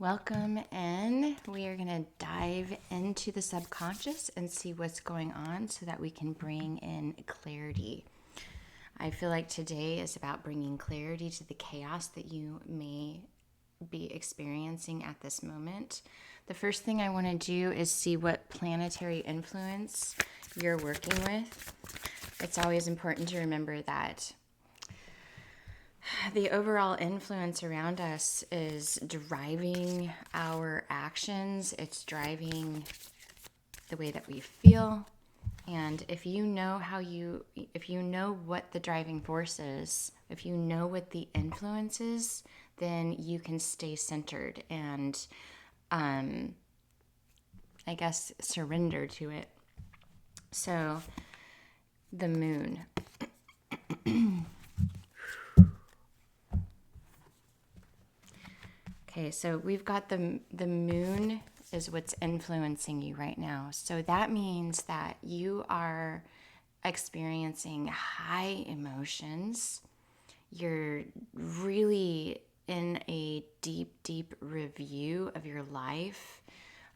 Welcome in. We are going to dive into the subconscious and see what's going on so that we can bring in clarity. I feel like today is about bringing clarity to the chaos that you may be experiencing at this moment. The first thing I want to do is see what planetary influence you're working with. It's always important to remember that the overall influence around us is driving our actions. It's driving the way that we feel. And if you know what the driving force is, if you know what the influence is, then you can stay centered and, I guess, surrender to it. So, the moon. Okay, so we've got the moon is what's influencing you right now. So that means that you are experiencing high emotions. You're really in a deep review of your life.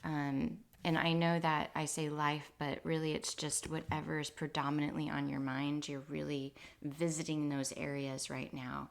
And I know that I say life, but really it's just whatever is predominantly on your mind. You're really visiting those areas right now.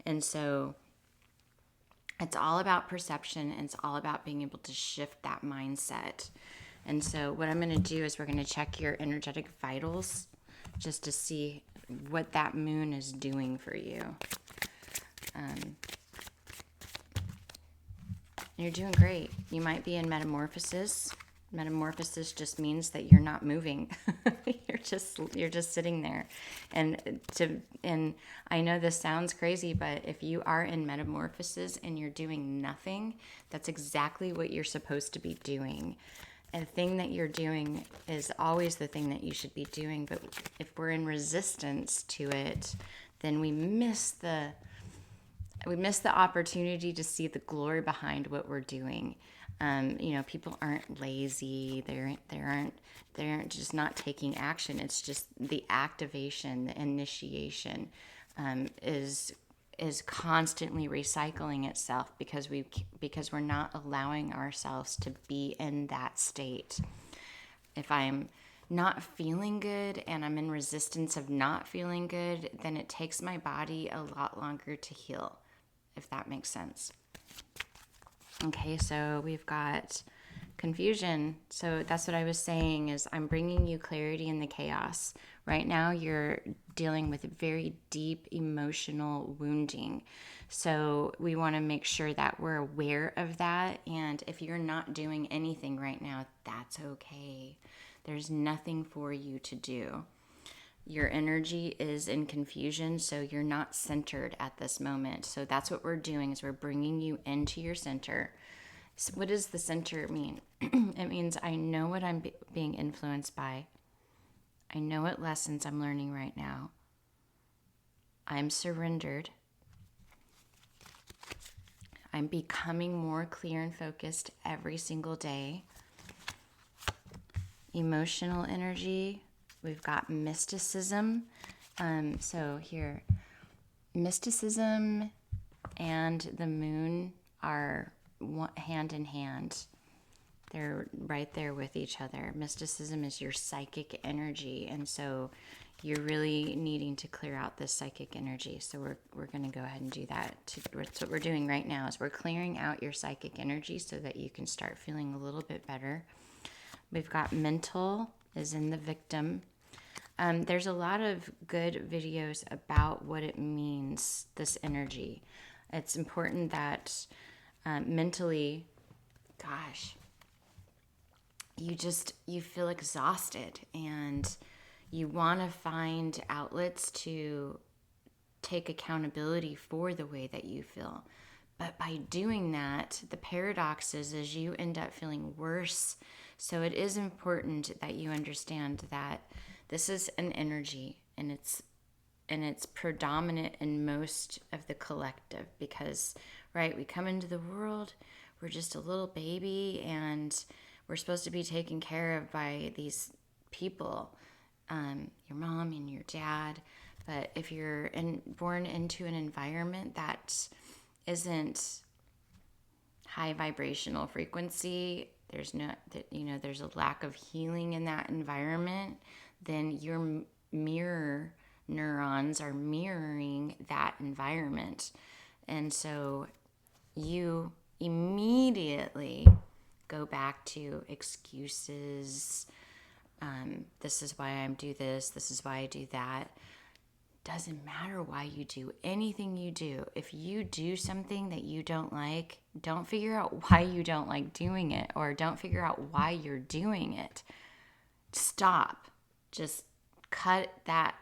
And so it's all about perception, and it's all about being able to shift that mindset. And so what I'm going to do is we're going to check your energetic vitals just to see what that moon is doing for you. You're doing great. You might be in metamorphosis. Metamorphosis just means that you're not moving. you're just sitting there. And I know this sounds crazy, but if you are in metamorphosis and you're doing nothing, that's exactly what you're supposed to be doing. And the thing that you're doing is always the thing that you should be doing, but if we're in resistance to it, then we miss the opportunity to see the glory behind what we're doing. People aren't lazy. They aren't just not taking action. It's just the activation, the initiation, is constantly recycling itself because we're not allowing ourselves to be in that state. If I'm not feeling good and I'm in resistance of not feeling good, then it takes my body a lot longer to heal, if that makes sense. Okay, so we've got confusion. So that's what I was saying is I'm bringing you clarity in the chaos. Right now you're dealing with very deep emotional wounding. So we want to make sure that we're aware of that. And if you're not doing anything right now, that's okay. There's nothing for you to do. Your energy is in confusion, so you're not centered at this moment. So that's what we're doing is we're bringing you into your center. So what does the center mean? It means I know what I'm being influenced by. I know what lessons I'm learning right now. I'm surrendered. I'm becoming more clear and focused every single day. Emotional energy. We've got mysticism. So here, mysticism and the moon are hand in hand. They're right there with each other. Mysticism is your psychic energy, and so you're really needing to clear out this psychic energy. So we're going to go ahead and do that. That's what we're doing right now is we're clearing out your psychic energy so that you can start feeling a little bit better. We've got mental is in the victim. There's a lot of good videos about what it means, this energy. It's important that mentally, gosh, you feel exhausted and you want to find outlets to take accountability for the way that you feel. But by doing that, the paradox is you end up feeling worse. So it is important that you understand that this is an energy and it's predominant in most of the collective because, right, we come into the world, we're just a little baby and we're supposed to be taken care of by these people, your mom and your dad. But if you're born into an environment that isn't high vibrational frequency, there's no, there's a lack of healing in that environment, then your mirror neurons are mirroring that environment. And so you immediately go back to excuses. This is why I do this. This is why I do that. Doesn't matter why you do anything you do. If you do something that you don't like, don't figure out why you don't like doing it, or don't figure out why you're doing it. Stop. Just cut that,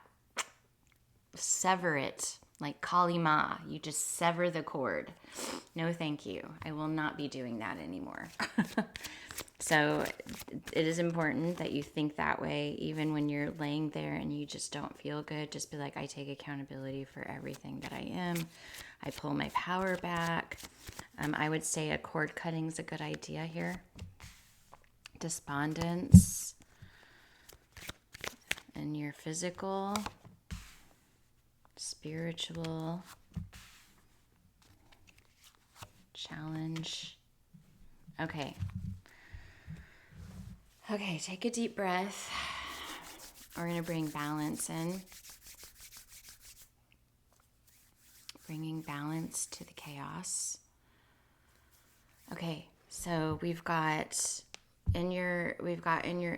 sever it. Like Kali Ma, you just sever the cord. No, thank you. I will not be doing that anymore. So it is important that you think that way, even when you're laying there and you just don't feel good. Just be like, I take accountability for everything that I am. I pull my power back. I would say a cord cutting is a good idea here. Despondence in your physical, spiritual, challenge. Okay, take a deep breath. We're going to bring balance in. Bringing balance to the chaos. Okay, so we've got in your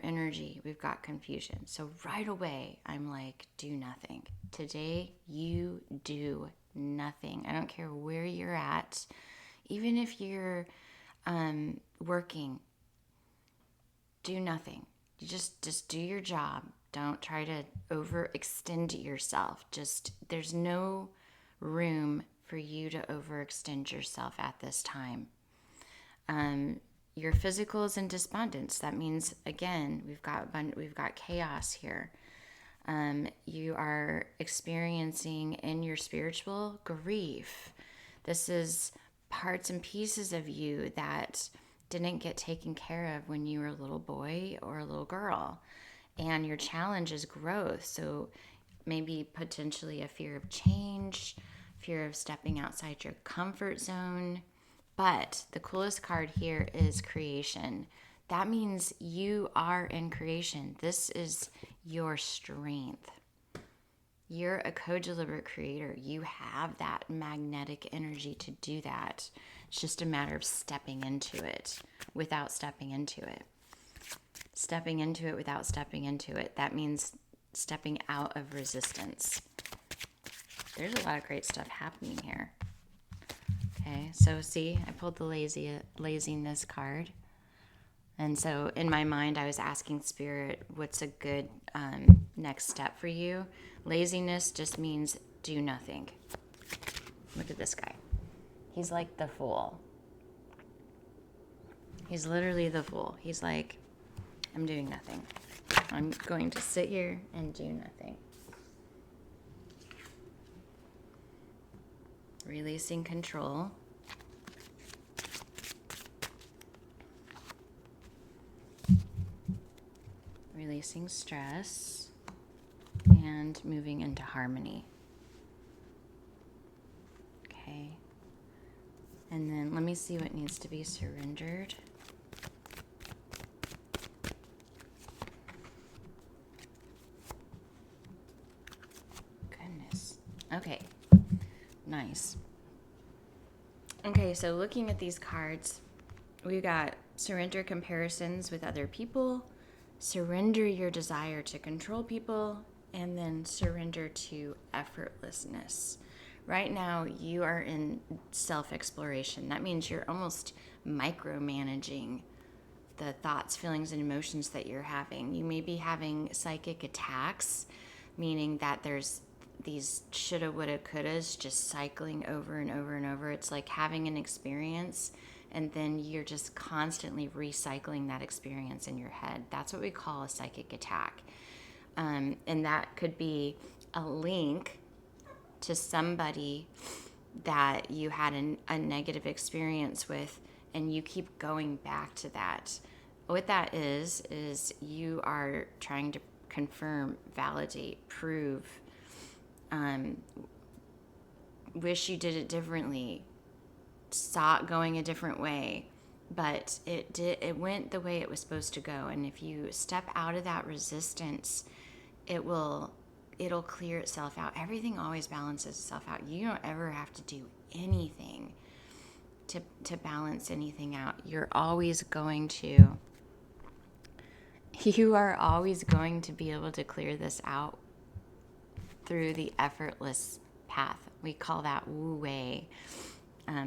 energy, we've got confusion. So right away, I'm like, do nothing. Today, you do nothing. I don't care where you're at. Even if you're working, do nothing. You just do your job. Don't try to overextend yourself. There's no room for you to overextend yourself at this time. Your physical is in despondence. That means, again, we've got chaos here. You are experiencing in your spiritual grief. This is parts and pieces of you that didn't get taken care of when you were a little boy or a little girl. And your challenge is growth. So maybe potentially a fear of change, fear of stepping outside your comfort zone. But the coolest card here is creation. That means you are in creation. This is your strength. You're a co-deliberate creator. You have that magnetic energy to do that. It's just a matter of stepping into it without stepping into it. Stepping into it without stepping into it. That means stepping out of resistance. There's a lot of great stuff happening here. Okay, so see, I pulled the laziness card. And so in my mind, I was asking Spirit, what's a good next step for you? Laziness just means do nothing. Look at this guy. He's like the fool. He's literally the fool. He's like, I'm doing nothing. I'm going to sit here and do nothing. Releasing control. Releasing stress. And moving into harmony. Okay. And then let me see what needs to be surrendered. Goodness. Okay. Nice. Okay, so looking at these cards, we got surrender comparisons with other people, surrender your desire to control people, and then surrender to effortlessness. Right now, you are in self-exploration. That means you're almost micromanaging the thoughts, feelings, and emotions that you're having. You may be having psychic attacks, meaning that there's these shoulda, woulda, couldas just cycling over and over and over. It's like having an experience and then you're just constantly recycling that experience in your head. That's what we call a psychic attack. And that could be a link to somebody that you had a negative experience with, and you keep going back to that. What that is you are trying to confirm, validate, prove, wish you did it differently, saw it going a different way, but it went the way it was supposed to go. And if you step out of that resistance, it'll clear itself out. Everything always balances itself out. You don't ever have to do anything to balance anything out. You are always going to be able to clear this out through the effortless path. We call that Wu Wei,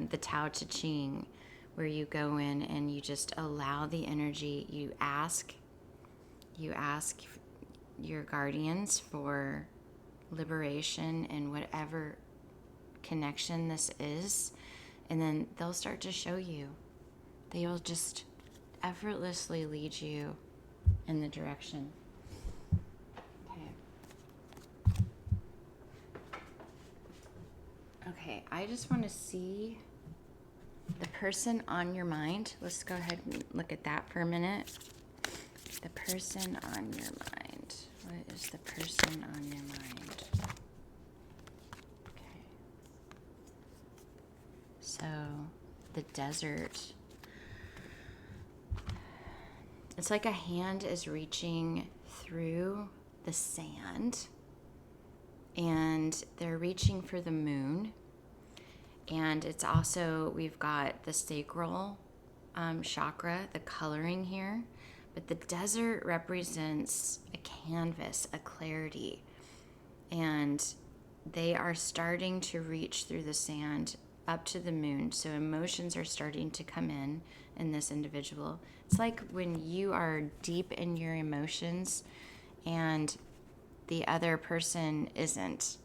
the Tao Te Ching, where you go in and you just allow the energy. You ask your guardians for liberation in whatever connection this is, and then they'll start to show you. They will just effortlessly lead you in the direction. Okay, I just want to see the person on your mind. Let's go ahead and look at that for a minute. The person on your mind. What is the person on your mind? Okay. So, the desert. It's like a hand is reaching through the sand, and they're reaching for the moon. And it's also, we've got the sacral chakra, the coloring here. But the desert represents a canvas, a clarity. And they are starting to reach through the sand up to the moon. So emotions are starting to come in this individual. It's like when you are deep in your emotions and the other person isn't.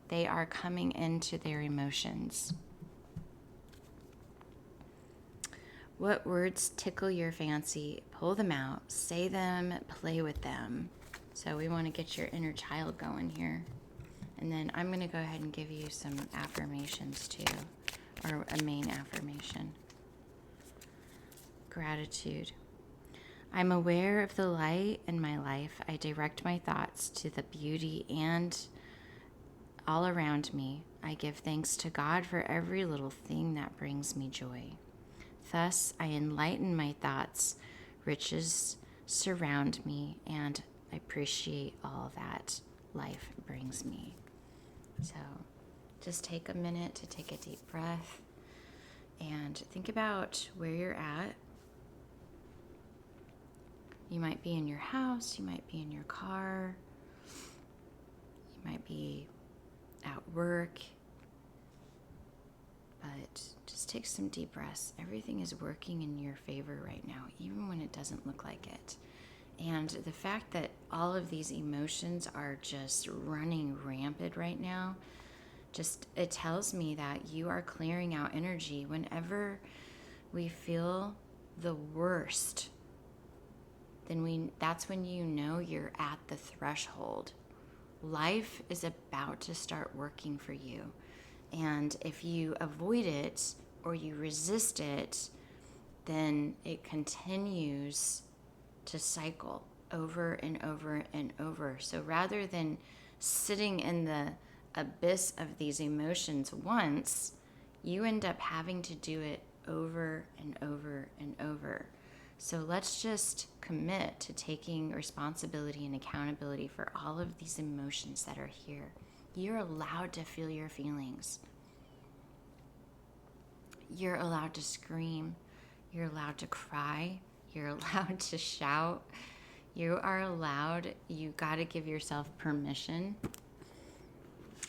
They are coming into their emotions. What words tickle your fancy? Pull them out, say them, play with them. So we want to get your inner child going here. And then I'm going to go ahead and give you some affirmations too, or a main affirmation. Gratitude. I'm aware of the light in my life. I direct my thoughts to the beauty and all around me. I give thanks to God for every little thing that brings me joy. Thus, I enlighten my thoughts. Riches surround me, and I appreciate all that life brings me. So, just take a minute to take a deep breath and think about where you're at. You might be in your house, you might be in your car, you might be at work, but just take some deep breaths. Everything is working in your favor right now, even when it doesn't look like it. And the fact that all of these emotions are just running rampant right now, it tells me that you are clearing out energy. Whenever we feel the worst, then that's when you know you're at the threshold. Life is about to start working for you. And if you avoid it or you resist it, then it continues to cycle over and over and over. So rather than sitting in the abyss of these emotions once, you end up having to do it over and over and over. So let's just commit to taking responsibility and accountability for all of these emotions that are here. You're allowed to feel your feelings. You're allowed to scream. You're allowed to cry. You're allowed to shout. You are allowed. You got to give yourself permission.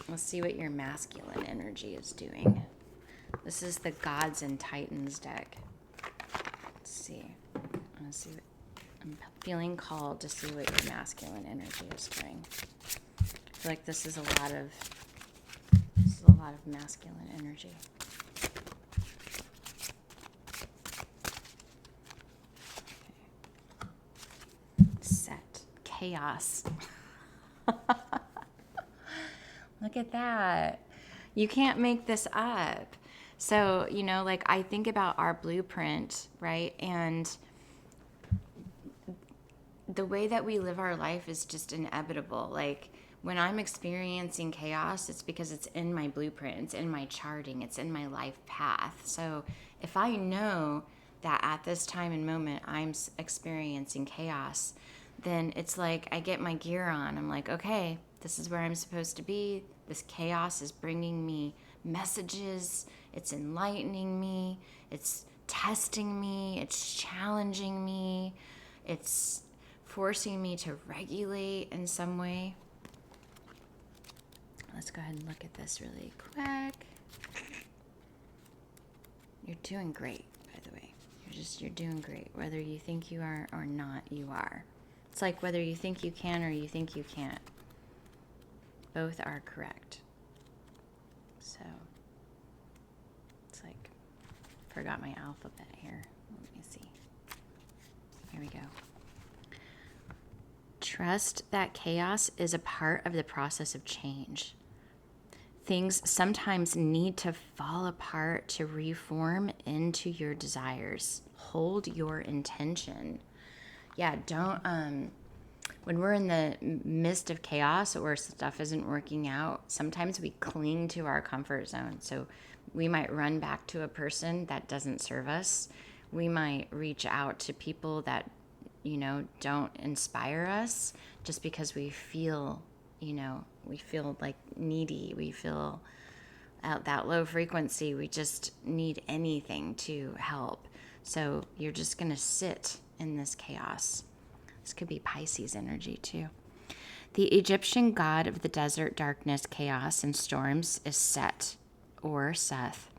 Let's see what your masculine energy is doing. This is the Gods and Titans deck. Let's see. I'm feeling called to see what your masculine energy is doing. I feel like this is a lot of masculine energy. Okay. Set. Chaos. Look at that. You can't make this up. So, I think about our blueprint, right? And the way that we live our life is just inevitable. Like, when I'm experiencing chaos, it's because it's in my blueprint, it's in my charting, it's in my life path. So if I know that at this time and moment I'm experiencing chaos, then it's like I get my gear on. I'm like, okay, this is where I'm supposed to be. This chaos is bringing me messages, it's enlightening me, it's testing me, it's challenging me, it's forcing me to regulate in some way. Let's go ahead and look at this really quick. You're doing great, by the way. You're doing great. Whether you think you are or not, you are. It's like whether you think you can or you think you can't. Both are correct. So, it's like, forgot my alphabet here. Let me see. Here we go. Trust that chaos is a part of the process of change. Things sometimes need to fall apart to reform into your desires. Hold your intention. Yeah, don't, when we're in the midst of chaos or stuff isn't working out, sometimes we cling to our comfort zone. So we might run back to a person that doesn't serve us. We might reach out to people that, don't inspire us just because we feel, we feel like needy. We feel at that low frequency. We just need anything to help. So you're just going to sit in this chaos. This could be Pisces energy too. The Egyptian god of the desert, darkness, chaos, and storms is Set, or Seth,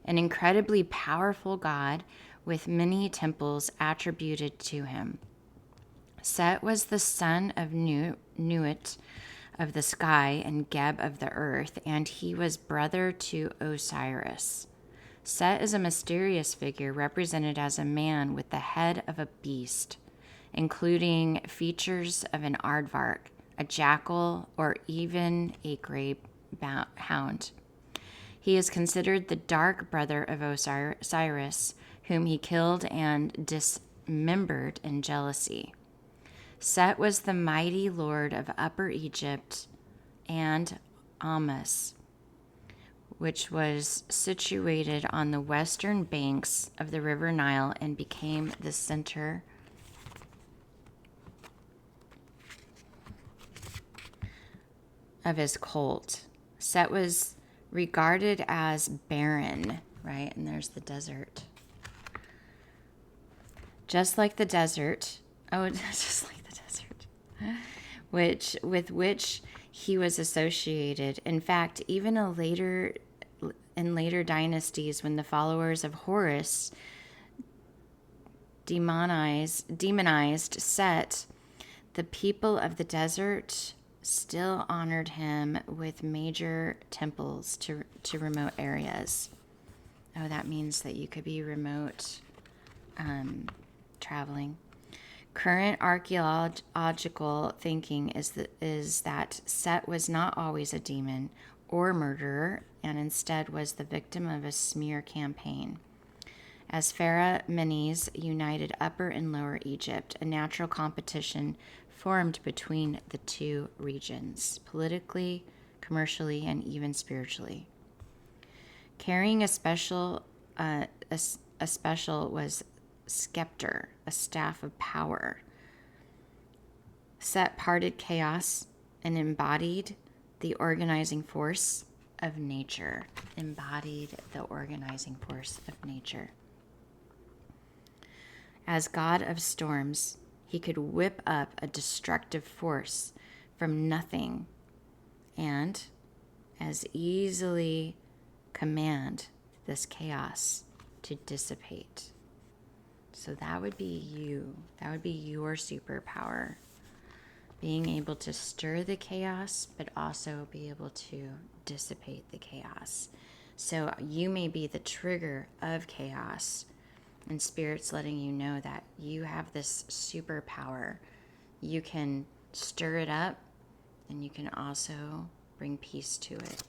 an incredibly powerful god with many temples attributed to him. Set was the son of Nuit of the sky and Geb of the earth, and he was brother to Osiris. Set is a mysterious figure represented as a man with the head of a beast, including features of an aardvark, a jackal, or even a grey hound. He is considered the dark brother of Osiris, whom he killed and dismembered in jealousy. Set was the mighty lord of Upper Egypt and Amas, which was situated on the western banks of the River Nile and became the center of his cult. Set was regarded as barren, right? And there's the desert. Just like the desert, just like the desert, with which he was associated. In fact, even in later dynasties, when the followers of Horus demonized Set, the people of the desert still honored him with major temples to remote areas. Oh, that means that you could be remote traveling. Current archaeological thinking is that Set was not always a demon or murderer, and instead was the victim of a smear campaign. As Pharaoh Menes united Upper and Lower Egypt, a natural competition formed between the two regions, politically, commercially, and even spiritually. Carrying a special was scepter, a staff of power. Set parted chaos and embodied the organizing force of nature. As god of storms, he could whip up a destructive force from nothing and as easily command this chaos to dissipate. So that would be you. That would be your superpower. Being able to stir the chaos, but also be able to dissipate the chaos. So you may be the trigger of chaos, and Spirit's letting you know that you have this superpower. You can stir it up, and you can also bring peace to it.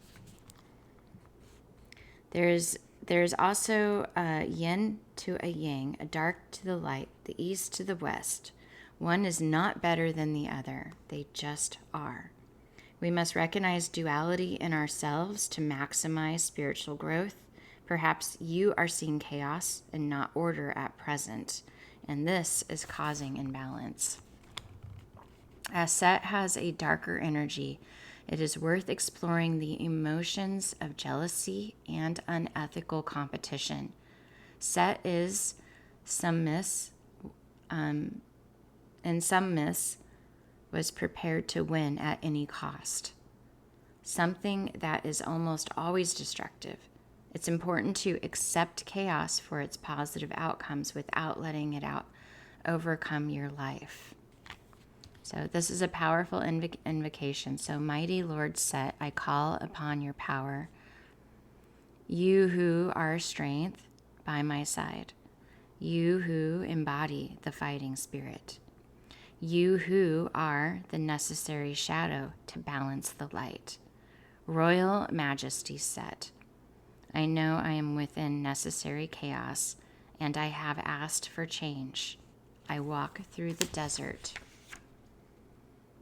There's also a yin to a yang, a dark to the light, the east to the west. One is not better than the other. They just are. We must recognize duality in ourselves to maximize spiritual growth. Perhaps you are seeing chaos and not order at present, and this is causing imbalance. As Set has a darker energy, it is worth exploring the emotions of jealousy and unethical competition. Set is some myths, and some myths was prepared to win at any cost. Something that is almost always destructive. It's important to accept chaos for its positive outcomes without letting it overcome your life. So this is a powerful invocation. So, mighty Lord Set, I call upon your power. You who are strength by my side. You who embody the fighting spirit. You who are the necessary shadow to balance the light. Royal Majesty Set, I know I am within necessary chaos, and I have asked for change. I walk through the desert,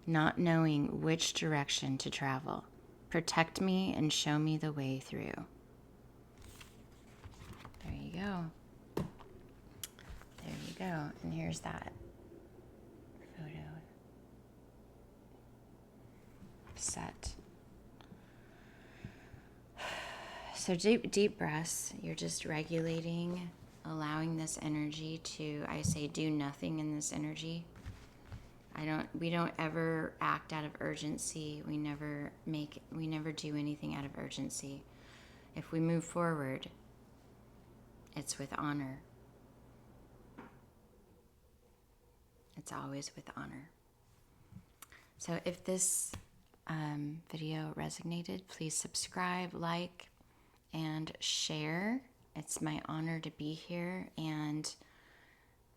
not knowing which direction to travel. Protect me and show me the way through. There you go. There you go. And here's that photo. Set. So deep breaths. You're just regulating, allowing this energy to, I say, do nothing in this energy. We don't ever act out of urgency. We never do anything out of urgency. If we move forward, it's with honor. It's always with honor. So if this video resonated, please subscribe, like, and share. It's my honor to be here, and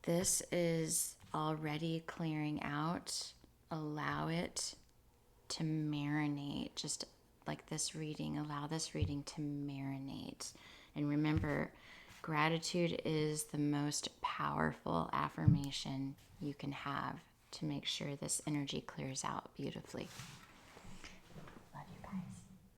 this is already clearing out. Allow it to marinate, just like this reading. Allow this reading to marinate. And remember, gratitude is the most powerful affirmation you can have to make sure this energy clears out beautifully.